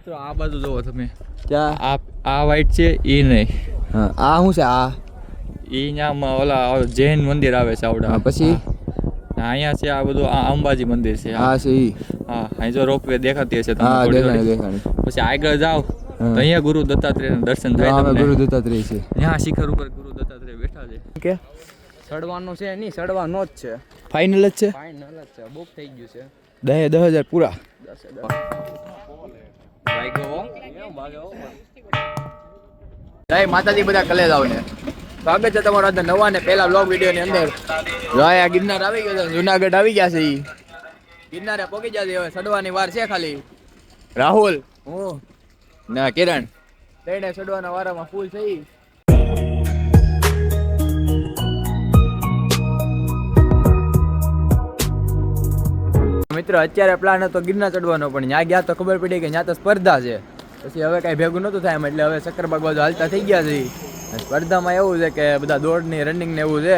તો આ બાજુ જોવો તમે, ક્યાં? આ વાઈટ છે એ નહીં. હા, આ શું છે? આ એ ન્યામાં ઓલા જૈન મંદિર આવે છે આવડા. પછી અહીંયા છે આ બધું, આ અંબાજી મંદિર છે. આ છે ઈ. હા, અહીં જો રોપવે દેખાતી હશે તમને. હા, થોડી દેખાણી થોડી. દેખાણી. પછી આગળ જાઓ તો અહીંયા ગુરુ દત્તાત્રેયના દર્શન થાય હા, તમને. ગુરુ દત્તાત્રેય છે. ત્યાં શિખર ઉપર ગુરુ દત્તાત્રેય બેઠા છે. કે સડવાનું છે નહીં, સડવાનો જ છે. ફાઇનલ જ છે. ફાઇનલ જ છે, બુક થઈ ગયું છે. 10,000 પૂરા. જય માતાજી બધા કલેજાઓને. સ્વાગત છે તમારો આજના નવા ને પહેલા વ્લોગ વિડીયોની અંદર. રાયા ગિરનાર આવી ગયો છે, જુનાગઢ આવી ગયા છે. ઈ ગિરનારે પહોંચી જશે, હવે સડવાની વાર છે ખાલી. રાહુલ, હું ના કિરણ ત્રણે સડવાના વારામાં ફૂલ થઈ. મિત્રો અત્યારે પ્લાન હતો ગિરનાર ચડવાનો, પણ ત્યાં ગયા તો ખબર પડી કે ત્યાં તો સ્પર્ધા છે. પછી હવે કાંઈ ભેગું નહોતું થાય એમ, એટલે હવે સક્કરબાગ બાજુ હાલતા થઈ ગયા છે. સ્પર્ધામાં એવું છે કે બધા દોડની રનિંગ ને એવું છે.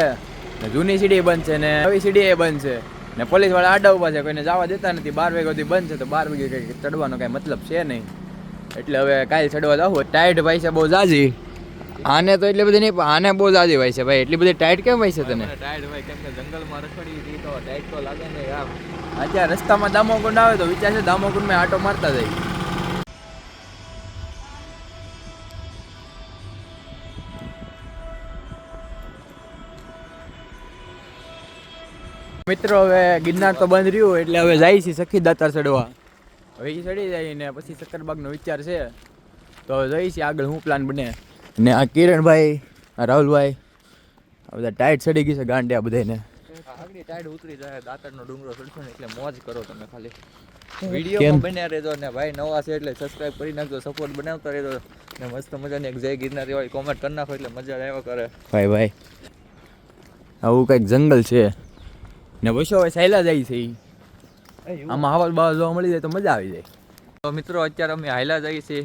જૂની સીડી બંધ છે ને નવી સીડી એ બંધ છે ને પોલીસ વાળા આડા ઉભા છે, કોઈને જવા દેતા નથી. 12 વાગ્યા સુધી બંધ છે, તો 12 વાગે કંઈ ચડવાનો કાંઈ મતલબ છે નહીં. એટલે હવે કાલે ચડવા જાવ. ટાઈટ ભાઈ છે બહુ જાજી. આને તો એટલી બધી નહીં, પણ આને બહુ જાજી ભાઈ છે. ભાઈ એટલી બધી ટાઈટ કેમ ભાઈ છે તને? ટાયર્ડ હોય કેમ કે જંગલમાં રખડી તો ટાઈટ તો લાગે ને યાર. અત્યારે રસ્તામાં દામોકુંડ આવે તો વિચાર છે દામોકુંડમાં આટો મારતા જાય. મિત્રો હવે ગિરનાર તો બંધ રહ્યું, એટલે હવે જાય છે સખી દાતાર ચડવા. હવે એ ચડી જાય ને પછી સક્કરબાગનો વિચાર છે, તો હવે જઈ છે આગળ શું પ્લાન બને. ને આ કિરણભાઈ, આ રાહુલભાઈ, આ બધા ટાઈટ ચડી ગઈ છે ગાંડિયા બધાને. આગળ ટાઈડ ઉતરી જાય, દાતારનો ડુંગરો ચડશો ને એટલે મોજ કરો તમે. ખાલી વિડીયોમાં બન્યા રહેજો ને ભાઈ, નવા છે એટલે સબસ્ક્રાઇબ કરી નાખજો, સપોર્ટ બનાવતા રહેજો ને મસ્ત મજાની એક જય ગિરનારી વાળી કોમેન્ટ કરી નાખો એટલે મજા આવ્યા કરે. ભાઈ આવું કંઈક જંગલ છે ને વસો હવે સાયલા જાય છે. આમાં હવા બહાર જોવા મળી જાય તો મજા આવી જાય. તો મિત્રો અત્યારે અમે હાયલા જઈએ છીએ.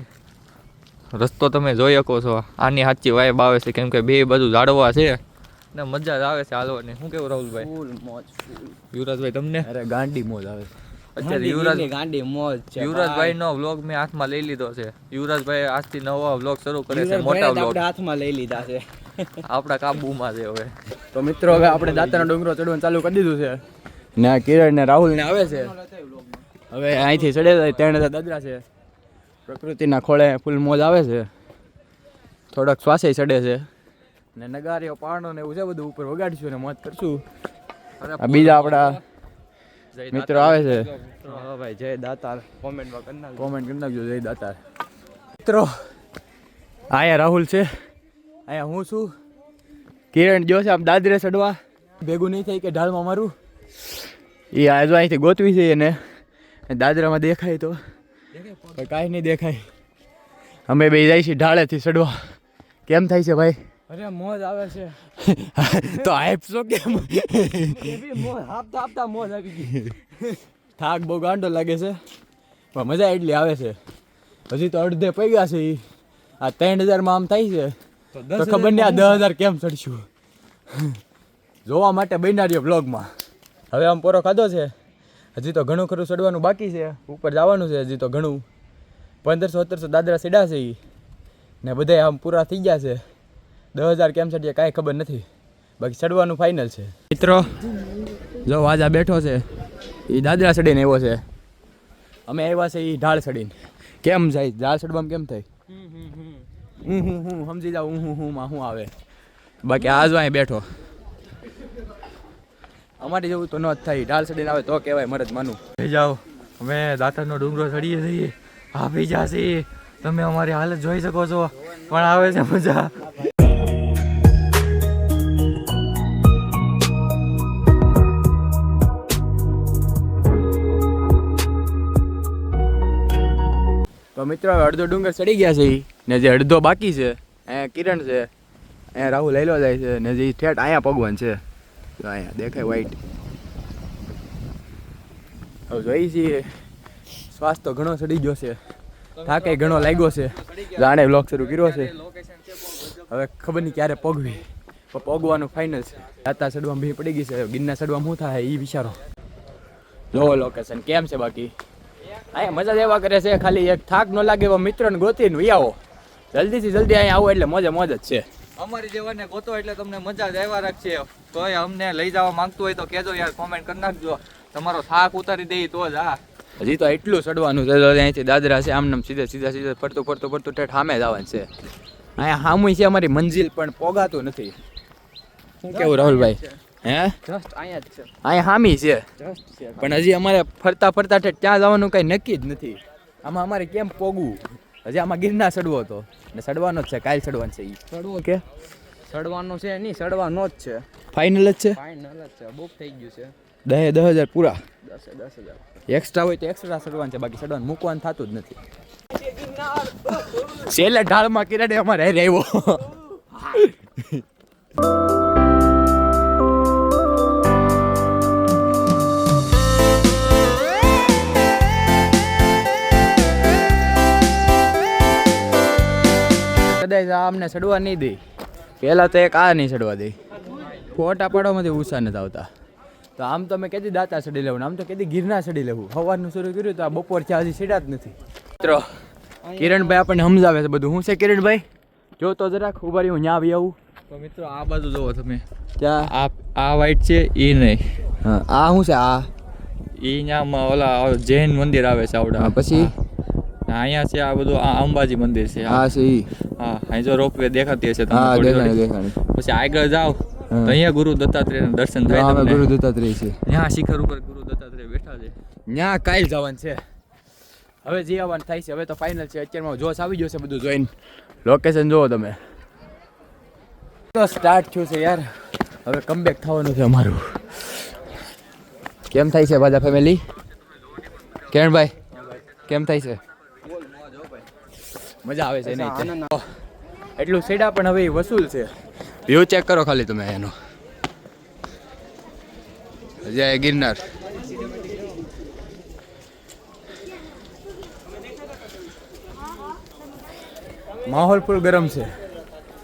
રસ્તો તમે જોઈ શકો છો, આની સાચી વાઇબ આવે છે કેમ કે બે બાજુ ઝાડવા છે ને મજા જ આવે છે હાલવાની. શું કેવું રાહુલભાઈ? ફૂલ મોજ, ફૂલ. યુવરાજભાઈ તમને? અરે ગાંડી મોજ આવે. અત્યારે ગાંડી મોજ છે. યુવરાજભાઈનો વ્લોગ મેં હાથમાં લઈ લીધો છે. યુવરાજભાઈ આજથી નવો વ્લોગ શરૂ કરે છે, મોટા વ્લોગ આપણે હાથમાં લઈ લીધા છે. આપણા કાબુમાં છે હવે. તો મિત્રો હવે આપણે દાતાનો ડુંગરો ચડવાનું ચાલુ કરી દીધું છે ને આ કિરણ ને રાહુલ ને આવે છે. હવે અહીંથી ચડે જાય ત્રણ દાદરા છે. પ્રકૃતિના ખોળે ફૂલ મોજ આવે છે. થોડાક શ્વાસે ચડે છે ને નગારીઓ પાણો ને એવું છે બધું ઉપર વગાડીશું ને મોજ કરશું. આ બીજા આપણા મિત્રો આવે છે. હા ભાઈ, જય દાતાર. કોમેન્ટમાં કરી નાખજો. કોમેન્ટ કરી નાખજો જય દાતાર. મિત્રો અહીંયા રાહુલ છે, અહીંયા હું છું. કિરણ જો છે આમ દાદરે ચડવા, ભેગું નહીં થાય કે ઢાળમાં મારું. એ આ જો અહીંથી ગોતવી છે એને દાદરામાં દેખાય તો કાંઈ નહીં દેખાય. અમે બે જાય છીએ ઢાળેથી ચડવા. કેમ થાય છે ભાઈ? અરે મોજ આવે છે. તો આપશો કેમ? મોજ આપતા આપતા મોજ આવી ગઈ. થાક બહુ ગાંડો લાગે છે પણ મજા એટલી આવે છે. હજી તો અડધે પગ્યા છે. આ 3,000માં આમ થાય છે તો ખબર નહીં આ 10,000 કેમ ચડશું. જોવા માટે બનાર્યો બ્લોગમાં. હવે આમ પોરો ખાધો છે, હજી તો ઘણું ખરું ચડવાનું બાકી છે. ઉપર જવાનું છે હજી તો ઘણું. 1,500-1,700 દાદરા સીડા છે ને બધા આમ પૂરા થઈ ગયા છે. 10,000 કેમ ચડીએ કાંઈ ખબર નથી, બાકી ચડવાનું ફાઇનલ છે. મિત્રો જો વાજા બેઠો છે, એ દાદરા ચડીને આવ્યો છે. અમે આવ્યા છે એ ઢાળ ચડીને. કેમ જાય ઢાળ ચડવામાં? કેમ થાય? હું સમજી જાઉં. માં શું આવે? બાકી આ જો અહીં બેઠો. અમારી જેવું તો ન જ થાય. ઢાળ ચડીને આવે તો કહેવાય મરદ માનું. જાઓ, અમે દાતારનો ડુંગરો ચડીએ છીએ. આપી જશે, તમે અમારી હાલત જોઈ શકો છો, પણ આવે છે મજા. તો મિત્રો હવે અડધો ડુંગર ચડી ગયા છે ને જે અડધો બાકી છે અહીંયા કિરણ છે, અહીંયા રાહુલ લઈલો જાય છે ને જે ઠેઠ અહીંયા ભગવાન છે. તો અહીંયા દેખાય વ્હાઈટ. હવે જોઈ છીએ શ્વાસ તો ઘણો ચડી ગયો છે, થાકે ઘણો લાગ્યો છે. જાણે બ્લોગ શરૂ કર્યો છે. હવે ખબર નહીં ક્યારે પગવી, પણ પગવાનું ફાઇનલ છે. દાતા ચડવામાં ભી પડી ગઈ છે. ગિરનાર ચડવામાં શું થાય એ વિચારો. જોવો લોકેશન કેમ છે બાકી. અહીંયા મજા જ એવા કરે છે, ખાલી એક થાક ન લાગે એવા મિત્રોને ગોતીને વી આવો. જલ્દીથી જલ્દી અહીંયા આવો એટલે મોજે મોજ જ છે. અમારી જેવાને ગોતો એટલે તમને મજા જ આવ્યા રાખશે. તોય અમને લઈ જવા માંગતું હોય તો કહેજો યાર, કોમેન્ટ કરી નાખજો. તમારો થાક ઉતારી દઈ તો જ. હા, હજી તો એટલું ચડવાનું છે. તો અહીંથી દાદરા છે, આમ સીધે ફરતું ઠેઠ સામે જવાનું છે. અહીંયા સામું છે અમારી મંજિલ, પણ પોગાતું નથી. શું કેવું રાહુલભાઈ? હે, જસ્ટ અહીંયા જ છે. અહીંયા સામી છે, જસ્ટ છે. પણ હજી અમારે ફરતા ઠેઠ ત્યાં જવાનું કઈ નક્કી જ નથી. આમાં અમારે કેમ પોગવું? હજી આમાં ગિરનાર ચડવો હતો ને ચડવાનો જ છે, કાલ ચડવાનું છે. ચડવો કે ચડવાનું છે નહીં, ચડવાનો જ છે. ફાઇનલ જ છે, ફાઇનલ જ છે. બુક થઈ ગયું છે. 10,000 પૂરા. 10,000 એક્સ્ટ્રા હોય તો એક્સ્ટ્રા ચડવાનું છે, બાકી ચડવાનું મૂકવાનું થતું જ નથી. છેલ્લે ઢાળમાં કિરણે અમારે હારે આવ્યો. કદાચ આ અમને ચડવા નહીં દે. પહેલાં તો એક આ નહીં ચડવા દે. ફોટા પાડવામાંથી ઉત્સાહ નથી આવતા. તો આમ તો મેં કીધી દાતા ચડી લેવું, આમ તો કીધી ગિરનાર ચડી લેવું. સવારનું શરૂ કર્યું તો આ બપોર છે, હજી સીડા જ નથી. મિત્રો કિરણભાઈ આપણને સમજાવે છે બધું. શું છે કિરણભાઈ? જો તો જરાક ઉભા રહ્યું, ન્યા આવી આવું. તો મિત્રો આ બાજુ જોવો તમે, ક્યાં? આ વાઈટ છે એ નહીં. હા, આ શું છે? આ એ ન્યામાં ઓલા જૈન મંદિર આવે છે આવડા. પછી અહીંયા છે આ બધું, આ અંબાજી મંદિર છે. આ છે ઈ. હા, અહીં જો રોપવે દેખાતી હશે તમને. હા, થોડી થોડી. દેખાણી. પછી આગળ જાઓ તો અહીંયા ગુરુ દત્તાત્રેયના દર્શન થાય હા, તમને. ગુરુ દત્તાત્રેય છે. ત્યાં શિખર ઉપર ગુરુ દત્તાત્રેય બેઠા છે. ન્યા કાલ જવાનું છે. હવે જે આવવાનું થાય છે. હવે તો ફાઇનલ છે. અત્યારમાં જોશ આવી ગયો છે બધું જોઈને. લોકેશન જુઓ તમે. તો સ્ટાર્ટ થયું છે યાર. હવે કમબેક થવાનું છે અમારું. કેમ થાય છે બધા ફેમિલી? કિરણભાઈ કેમ થાય છે? મજા આવે છે નહીં? એટલું સેડા પણ હવે વસૂલ છે. વ્યૂ ચેક કરો ખાલી તમે એનો. જય ગિરનાર. માહોલ ફૂલ ગરમ છે.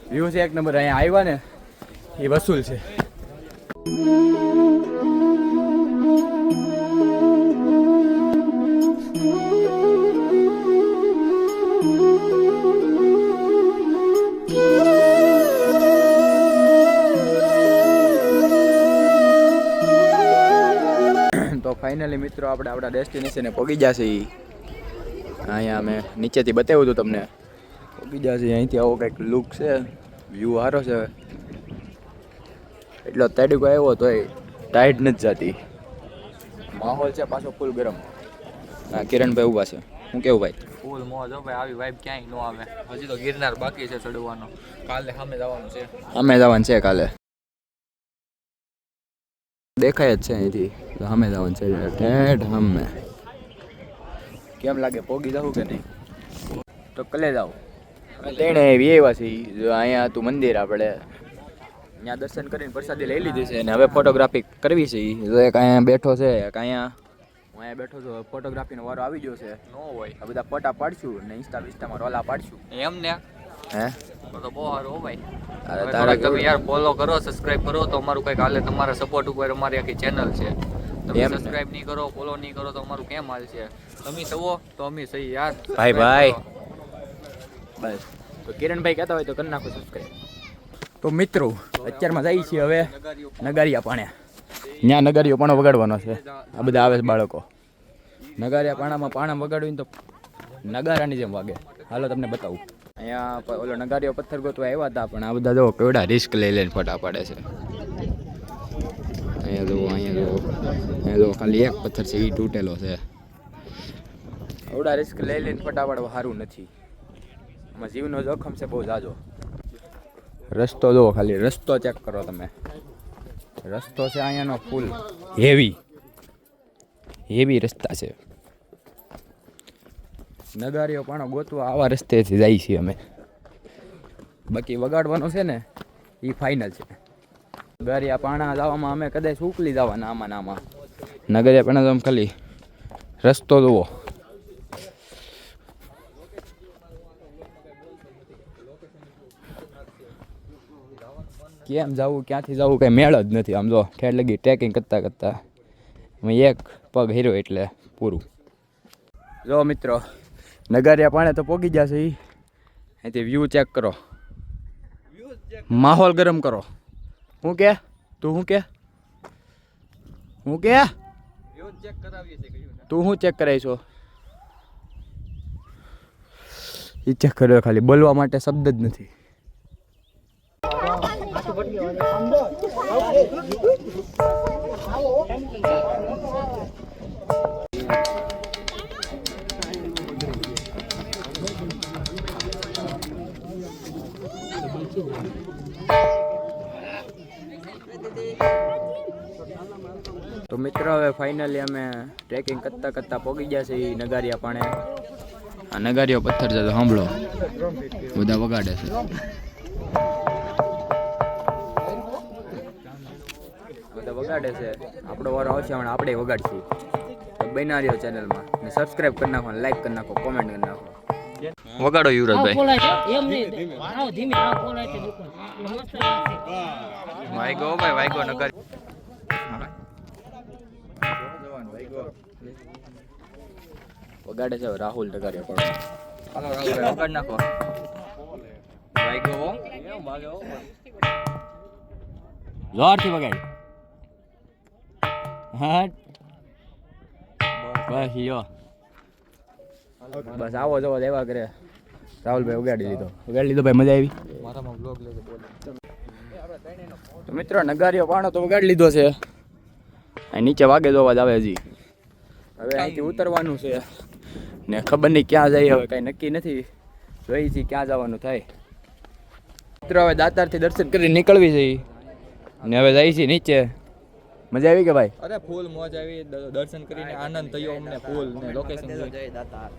વ્યૂ છે એક નંબર. અહીંયા આવ્યા ને એ વસૂલ છે. તો ફાઇનલી મિત્રો આપણે આપણા ડેસ્ટિનેશને પહોંચી જશે. અહીંયા અમે નીચેથી બતાવ્યું હતું તમને. પહોંચી જશે. અહીંથી આવો કંઈક લુક છે. વ્યૂ સારો છે. એટલો તડકો આવ્યો તોય ટાઈટ નથી જતી. માહોલ છે પાછો ફૂલ ગરમ. હા, કિરણભાઈ ઊભા છે. શું કેવું ભાઈ? ફૂલ મોજ હો ભાઈ, આવી વાઇબ ક્યાંય ન આવે. હજી તો ગિરનાર બાકી છે ચડવાનો. કાલે સામે જવાનું છે. અમે જવાનું છે કાલે. દેખાય જ છે અહીંથી. સામે જવાનું છે ઠેઠ સામે. કેમ લાગે? પોગી જવું કે નહીં? તો કલે જાવ. તેણે એવી એવા છે. અહીંયા હતું મંદિર, આપણે ત્યાં દર્શન કરીને પ્રસાદી લઈ લીધી છે અને હવે ફોટોગ્રાફી કરવી છે. એક અહીંયા બેઠો છે, એક અહીંયા હું અહીંયા બેઠો છું. ફોટોગ્રાફીનો વારો આવી ગયો છે. નો હોય આ બધા ફોટા પાડશું ને ઇન્સ્ટામાં રોલા પાડશું. એમ ને. હે, તો બહુ સારું હો ભાઈ. અરે હવે તારા તમે યાર ફોલો કરો, સબસ્ક્રાઇબ કરો તો અમારું કંઈક હાલે. તમારા સપોર્ટ ઉપર અમારી આખી ચેનલ છે. તમે એમ ને. સબસ્ક્રાઇબ નહીં કરો, ફોલો નહીં કરો તો અમારું કેમ હાલ છે? તમે સવો તો અમે સહી યાર. ભાઈ. બસ તો કિરણભાઈ કહેતા હોય તો કરી નાખો સબસ્ક્રાઈબ. તો મિત્રો અત્યારમાં જઈએ છીએ હવે નગારિયા પાણ્યા. ત્યાં નગારીઓ પાણો વગાડવાનો છે. આ બધા આવે છે બાળકો. નગારિયા પાણા વગાડવીને તો નગારાની જેમ વાગે. હાલો તમને બતાવું. અહીંયા ઓલો નગારીઓ પથ્થર ગોતવા આવ્યા હતા, પણ આ બધા જો કેવડા રિસ્ક લઈ લઈને ફોટા પાડે છે. અહીંયા જો ખાલી એક પથ્થર છે એ તૂટેલો છે. એવડા રિસ્ક લઈ લઈને ફોટા પાડવા સારું નથી. આમાં જીવનો જોખમ છે બહુ જાજો. રસ્તો જુઓ ખાલી, રસ્તો ચેક કરો તમે. રસ્તો છે અહીંયાનો ફૂલ હેવી રસ્તા છે. નગારીઓ પાણો ગોતવા આવા રસ્તેથી જાય છીએ અમે. બાકી વગાડવાનો છે ને એ ફાઇનલ છે. નગારિયા પાણા જવામાં અમે કદાચ ઉકલી જવાના આમાં. નગરિયા પાણા તો ખાલી રસ્તો જુઓ. કેમ જવું, ક્યાંથી જવું કંઈ મેળ જ નથી. આમ જો ઠેર લગી ટ્રેકિંગ કરતાં અમે એક પગ હેર્યો એટલે પૂરું. જો મિત્રો નગારિયા પાણે તો પોગી જશે ઈ અહીંથી વ્યૂ ચેક કરો માહોલ ગરમ કરો હું કે તું હું કે ચેક કરાવીએ છે કયું તું હું ચેક કરાવીશો ઈ ચેક કર્યો ખાલી બોલવા માટે શબ્દ જ નથી તો મિત્રો હવે ફાઇનલી અમે ટ્રેકિંગ કરતા કરતા પહોંચી ગયા છે એ નગારિયા પાણે આ નગારીઓ પથ્થર છે તો સાંભળો બધા વગાડે છે બધા વગાડે છે આપણો વારો આવશે હમણાં આપણે વગાડશું તો બના રહ્યો ચેનલમાં ને સબસ્ક્રાઇબ કરી નાખો લાઈક કરી નાખો કોમેન્ટ કરી નાખો વગાડો યુવરાજભાઈ એમ નહીં આવ ધીમે આવ બોલાય છે દુકાન મસ્ત લાગે વાઈગો ભાઈ વાઈગો નગર વગાડે છે રાહુલ નગારીઓ પણ હાલો રાહુલભાઈ વગાડ નાખો વાઈગો જોરથી વગાડ હા બસ યો બસ આવો જવો એવા કરે રાહુલભાઈ વગાડી લીધો ભાઈ મજા આવી મારામાં બ્લોગ લેજો બોલો તો મિત્રો નગારીઓ પાણો તો વગાડી લીધો છે અહીં નીચે વાગે તો અવાજ આવે હજી હવે અહીંથી ઉતરવાનું છે ને ખબર નહીં ક્યાં જાય હવે કાંઈ નક્કી નથી જોઈ છીએ ક્યાં જવાનું થાય મિત્રો હવે દાતારથી દર્શન કરી નીકળવી છે ને હવે જાય છે નીચે મજા આવી કે ભાઈ અરે ફૂલ મોજ આવી દર્શન કરીને આનંદ થયો અમને ફૂલ ને લોકેશન જય દાતાર